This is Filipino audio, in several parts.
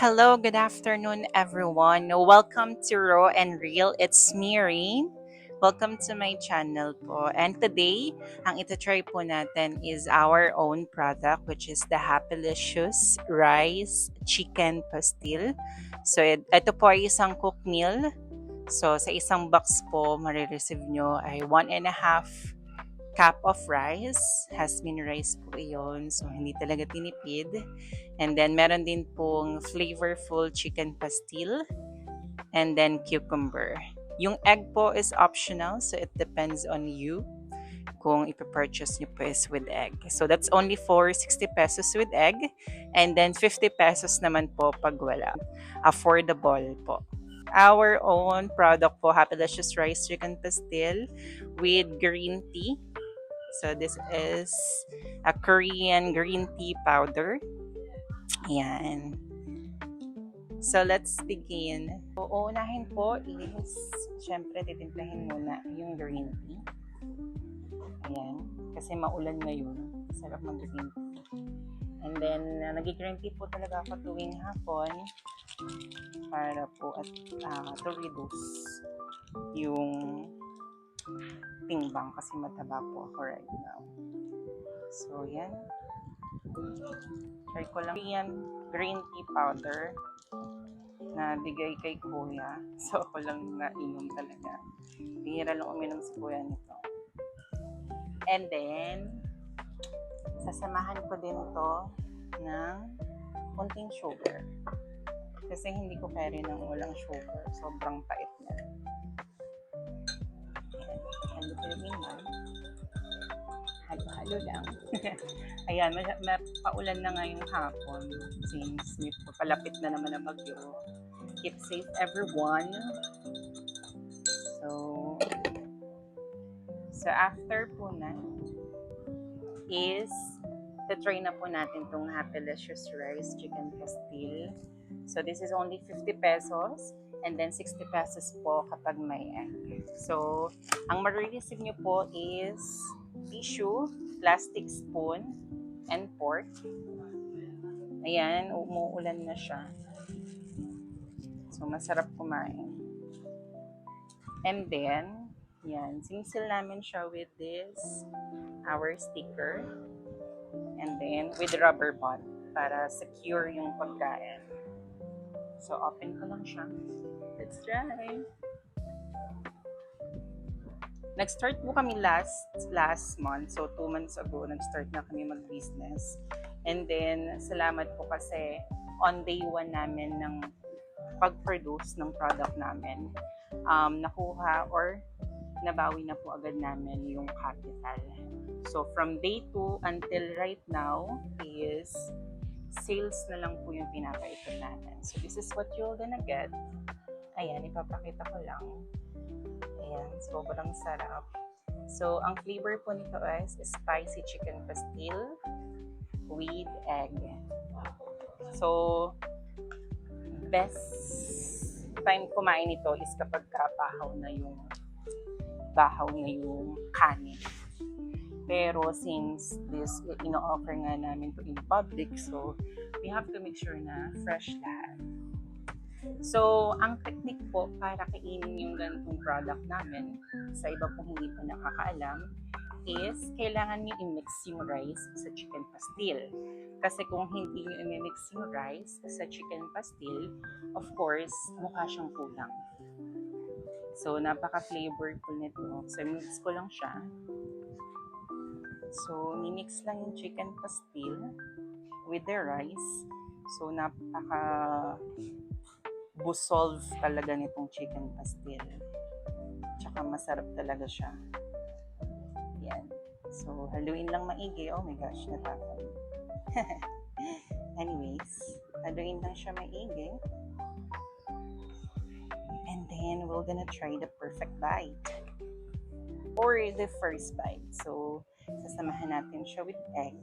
Hello, good afternoon, everyone. Welcome to Raw and Real. It's Miri. Welcome to my channel po. And today, ang ito-try po natin is our own product, which is the Happylicious Rice Chicken Pastil. So, ito po ay isang cook meal. So, sa isang box po, marireceive nyo ay 1.5 cup of rice. Jasmine rice po iyon. So, hindi talaga tinipid. And then, meron din pong flavorful chicken pastil. And then, cucumber. Yung egg po is optional. So, it depends on you kung ipapurchase nyo po is with egg. So, that's only for 60 pesos with egg. And then, 50 pesos naman po pag wala. Affordable po. Our own product po, Happylicious Rice Chicken Pastil with green tea. So, this is a Korean green tea powder. Ayan. So, let's begin. So, uunahin po is, syempre, titimplahin muna yung green tea. Ayan. Kasi maulan ngayon. Sarap mag-green tea. And then, nag-green tea po talaga ako tuwing hapon para po at to reduce yung timbang kasi mataba po ako right now. So, yan. Try ko lang yan green tea powder na bigay kay kuya. So, ako lang nainom talaga. Bihira lang uminom si kuya nito. And then, sasamahan ko din to ng konting sugar. Kasi hindi ko carry ng walang sugar. Sobrang pait niya. And the Philippine halo-halo lang. Ayan, paulan na ngayong hapon since may papalapit na naman ang bagyo. Keep safe everyone. So after po na is try na po natin tong Happylicious Rice Chicken Pastil. So this is only 50 pesos and then 60 pesos po kapag may egg. So ang marireceive nyo po is tissue, plastic spoon, and fork. Ayan, umuulan na siya. So, masarap kumain. And then, yan, sinisil namin siya with this, our sticker. And then, with rubber band para secure yung pagkain. So, open ko lang siya. Let's try. Nag-start po kami last month. So, 2 months ago, nag-start na kami mag-business. And then, salamat po kasi on day 1 namin ng pag-produce ng product namin, nakuha or nabawi na po agad namin yung capital. So, from day 2 until right now is sales na lang po yung pinapaikot natin. So, this is what you're gonna get. Ayan, ipapakita ko lang. Ayan, sobrang sarap. So, ang flavor po nito is spicy chicken pastil with egg. So, best time kumain nito is kapag bahaw na yung kanin. Pero since this ino-offer nga namin to in public, so we have to make sure na fresh lahat. So, ang technique po para kainin yung ganitong product namin, sa iba pong hindi pa nakakaalam, is kailangan nyo i-mix yung rice sa chicken pastil. Kasi kung hindi nyo i-mix yung rice sa chicken pastil, of course, mukha siyang kulang. So, napaka-flavorful nito. So, mix ko lang siya. So, ni-mix lang yung chicken pastil with the rice. So, bussolve talaga nitong chicken pastil. Tsaka masarap talaga siya. Yan. So, haluin lang maigi. Oh my gosh, natapon. Anyways, haluin lang siya maigi. And then, we're gonna try the perfect bite. Or the first bite. So, sasamahan natin siya with egg.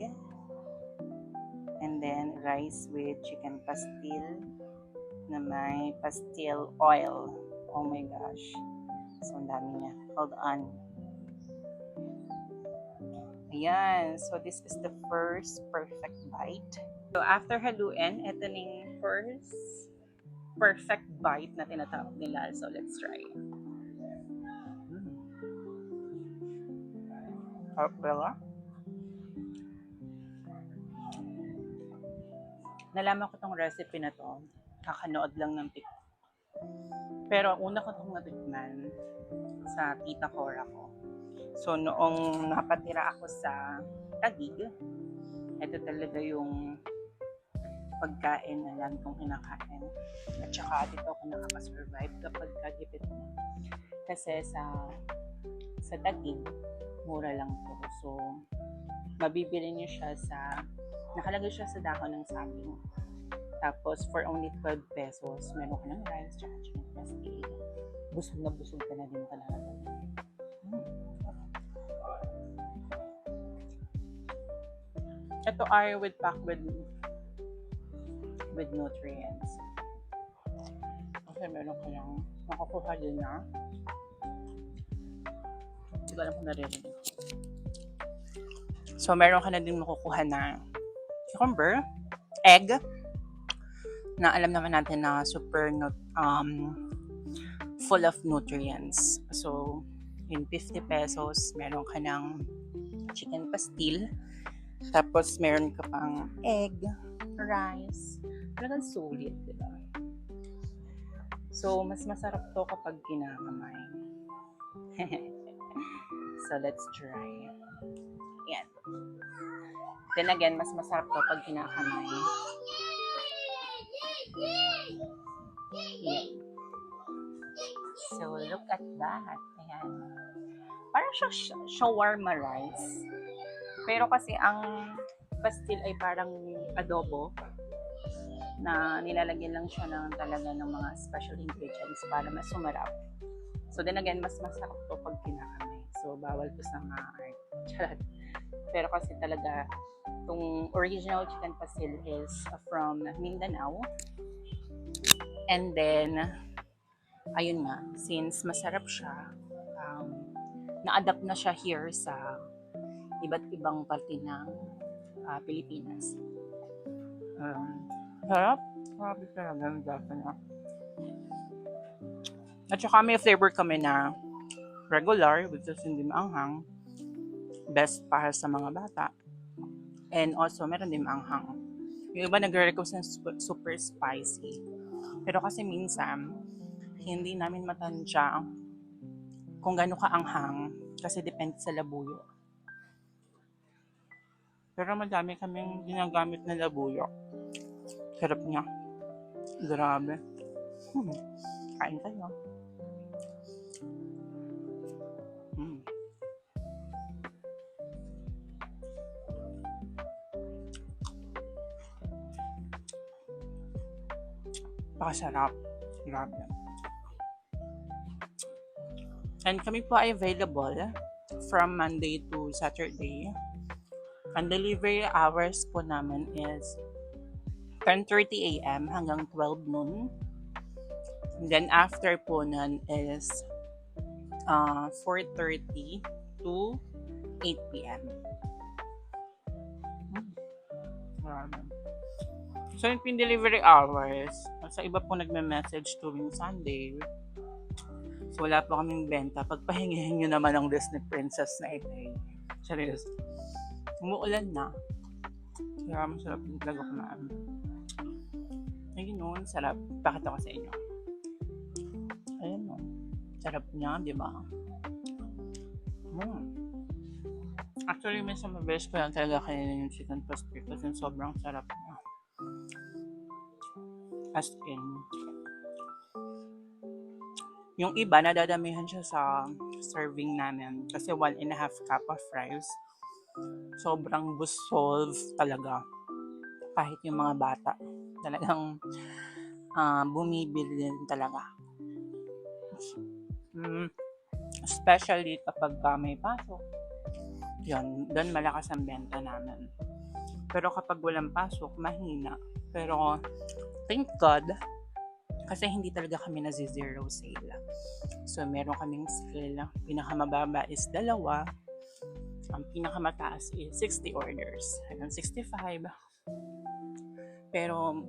And then, rice with chicken pastil na may pastil oil. Oh my gosh. So, ang dami niya. Hold on. Ayan. So, this is the first perfect bite. So, after haluin, ito na yung first perfect bite na tinatawag nila. So, let's try. Harap pala. Nalaman ko tong recipe na to. Kakanood lang ng TikTok. Pero una ko itong natikman sa tita Cora ko. So, noong napatira ako sa Taguig, ito talaga yung pagkain na lang kong kinakain. At saka dito ako nakakasurvive kapag kagipit na. Kasi sa Taguig, mura lang to. So, mabibili niyo siya nakalagay siya sa dahon ng saging. Tapos, for only 12 pesos, meron ka ng rice, tsaka chicken pastel. Busog na busog ka na din talaga. Ito ay packed with nutrients. Kasi meron ka lang makukuha din na. Hindi ko alam kung naririnig. So, meron ka na din makukuha na cucumber, egg, na alam naman natin na super full of nutrients. So, in 50 pesos, meron ka ng chicken pastil. Tapos, meron ka pang egg, rice. Talagang sulit, diba? So, mas masarap to kapag kinakamay. So, let's try. Yan. Then again, mas masarap to pag kinakamay. Yan. So, look at that. Ayan. Parang siya shawarma rice. Pero kasi ang pastil ay parang adobo na nilalagyan lang siya talaga ng mga special ingredients para mas sumarap. So then again, mas masarap to pag kinakamay. So bawal to sa mga art. Pero kasi talaga, itong original chicken pastil is from Mindanao. And then, ayun nga, since masarap siya, na-adapt na siya here sa iba't ibang parte ng Pilipinas. Sarap. Grabe talaga ang gata niya. At saka may flavor kami na regular, which is hindi maanghang. Best para sa mga bata. And also, meron din maanghang. Yung iba nagre-request ng super spicy. Pero kasi minsan, hindi namin matansya kung gaano ka-anghang kasi depende sa labuyo. Pero madami kaming ginagamit na labuyo. Sarap niya. Grabe. Kain tayo. Pakasarap. Grabe. And kami po ay available from Monday to Saturday. Ang delivery hours po namin is 10:30 a.m. hanggang 12 noon. And then after po nun is 4:30 to 8 p.m. So yung delivery hours, sa iba po nagme-message tuwing Sunday. So wala po kaming benta. Pagpahingihin nyo naman ang Disney Princess na ito. Serious. Umuulan na. Kaya masarap yung talaga kumaan. Ayun nun, sarap. Pakita ko sa inyo. Ayun nun. Sarap niya, di ba? Actually, may sa mabilis ko lang talaga kainin yung chicken pastel kasi sobrang sarap niya. As in, yung iba, nadadamihan siya sa serving namin kasi 1.5 cup of rice. Sobrang busog talaga. Kahit yung mga bata. Talagang bumibili din talaga. Especially kapag may pasok. Yun, doon malakas ang benta namin. Pero kapag walang pasok, mahina. Pero, thank God, kasi hindi talaga kami zero sale. So, meron kaming sale. Pinakamababa is 2. Ang pinakamataas is 60 orders. Hanggang 65. Pero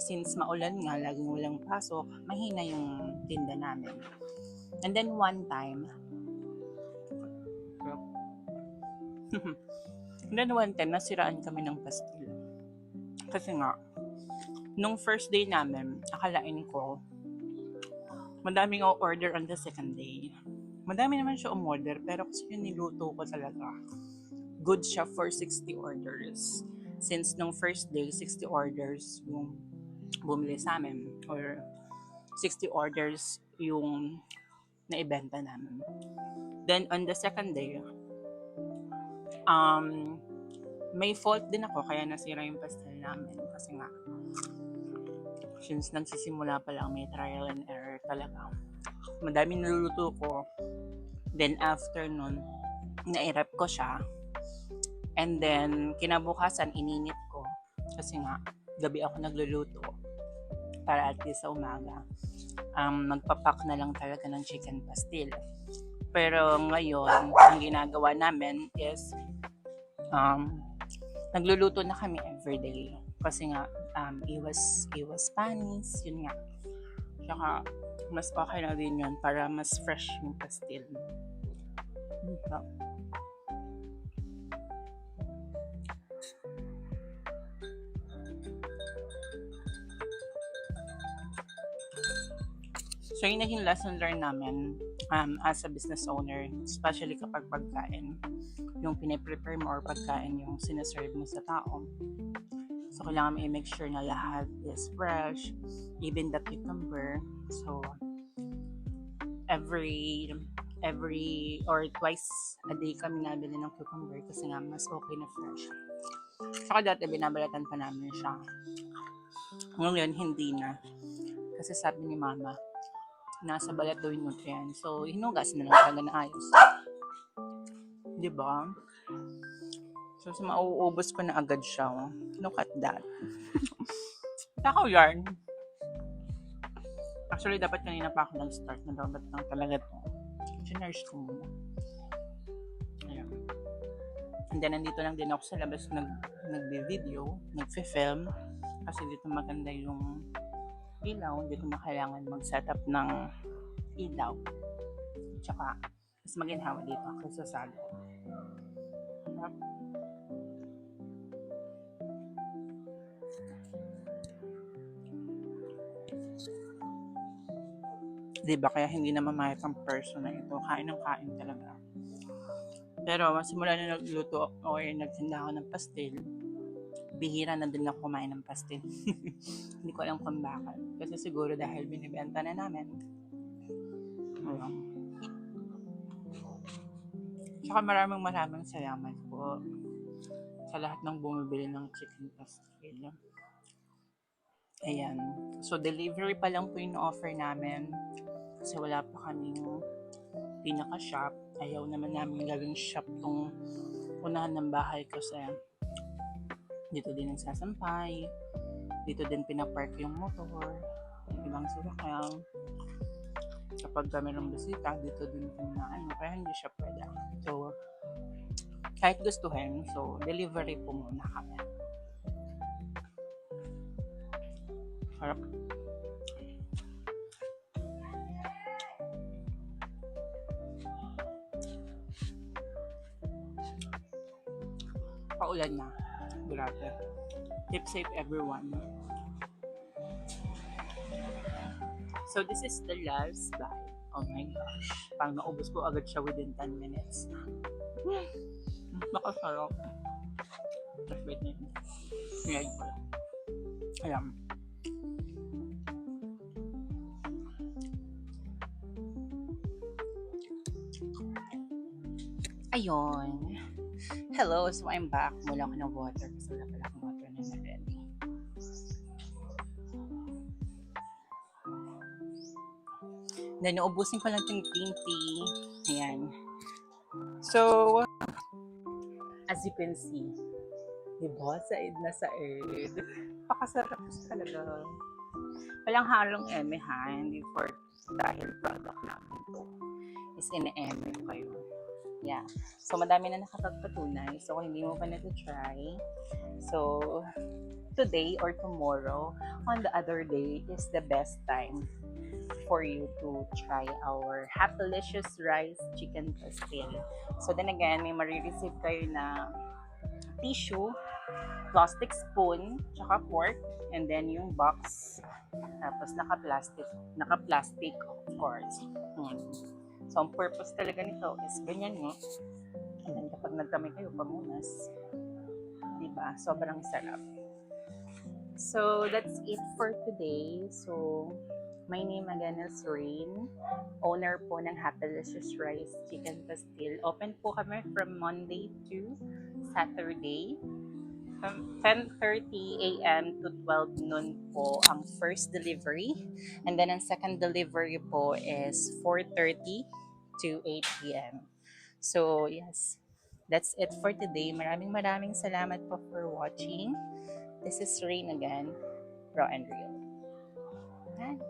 since maulan nga, laging walang pasok, mahina yung tinda namin. And then one time, nasiraan kami ng pastil. Kasi nga, nung first day namin, akalain ko, madaming order on the second day. Madami naman siya umorder, pero kasi yung niluto ko talaga, good siya for 60 orders. Since nung first day, 60 orders yung bumili sa amin, or 60 orders yung naibenta namin. Then on the second day, may fault din ako kaya nasira yung pastel namin kasi nga since nagsisimula pa lang, may trial and error talaga. Madaming naluluto ko. Then after nun, na-rep ko siya. And then kinabukasan ininit ko kasi nga gabi ako nagluluto para at least sa umaga magpapak na lang talaga ng chicken pastil. Pero ngayon, ang ginagawa namin is nagluluto na kami everyday kasi nga iwas panis, yun nga. Tsaka mas okay na din yun para mas fresh yung pastil. So yung naging lesson learned namin as a business owner, especially kapag pagkain, yung piniprepare mo or pagkain yung sinaserve mo sa tao. So kailangan mo i-make sure na lahat is fresh, even the cucumber. So every or twice a day kami nabili ng cucumber kasi nga mas okay na fresh. Saka dati binabalatan pa namin siya. Ngayon hindi na. Kasi sabi ni mama, nasa balat daw yung nutrients. So, hinugas na lang talaga na ayos. Diba? So, mauubos ko na agad siya. Look at that. Takaw yarn. Actually, dapat kanina pa ako nag-start. Nadabat lang talaga to. Nurse ko muna. Ayan. And then, nandito lang din ako sa labas nag-video, nag-film. Kasi dito maganda yung ilaw, dito na kailangan mag-setup ng ilaw. Tsaka, mas maginhawa dito kasi sa salo. Diba? Kaya hindi na mamayat ang person na ito. Kain ng kain talaga. Pero, simula na nagluto o nagtinda ako ng pastil, bihira na din ako kumain ng pastil. Hindi ko alam kung bakit. Kasi siguro dahil binibenta na namin. Ayun. Tsaka maraming salamat po sa lahat ng bumibili ng chicken pastil. Ayan. So, delivery pa lang po yung offer namin. Kasi wala pa kaming pinaka-shop. Ayaw naman namin gawing shop tong unahan ng bahay kasi dito din nagsasampay, dito din pinapark yung motor, yung ibang sasakyan. Kapag kami ng bisita, dito din kaya hindi siya pwede. So, kahit gustuhin, so delivery po muna kami. Harap. Paulan na. Grabe. Keep safe everyone. So this is the last bite. Oh my gosh. Parang naubos ko agad siya within 10 minutes. Nakasarap. Just wait na yun. Ngayon ko lang. Ayan. Ayun. Hello, so I'm back. Mula ko ng water kasi wala pala akong water na ready. Then, naubusin ko lang itong green tea. Ayan. So, as you can see, diba? Said na said. Pakasarap talaga. Walang halong eme ha. Hindi for dahil product namin to. Is in eme kayo. Yeah. So, madami na nakapagpatunay. So, kung hindi mo pa na-try, so, today or tomorrow, on the other day, is the best time for you to try our Happylicious Rice Chicken Pastel. So, then again, may marireceive kayo na tissue, plastic spoon, tsaka fork, and then yung box. Tapos naka-plastic of course. Hmm. So, ang purpose talaga nito is ganyan nga. And then kapag nagkami kayo, pamunas. Diba? Sobrang sarap. So, that's it for today. So, my name again is Rain, owner po ng Happylicious Rice Chicken Pastil. Open po kami from Monday to Saturday. From 10:30 a.m. to 12 noon po ang first delivery. And then ang second delivery po is 4:30 to 8 p.m. So, yes, that's it for today. Maraming salamat po for watching. This is Rain again, Raw and Real. Bye.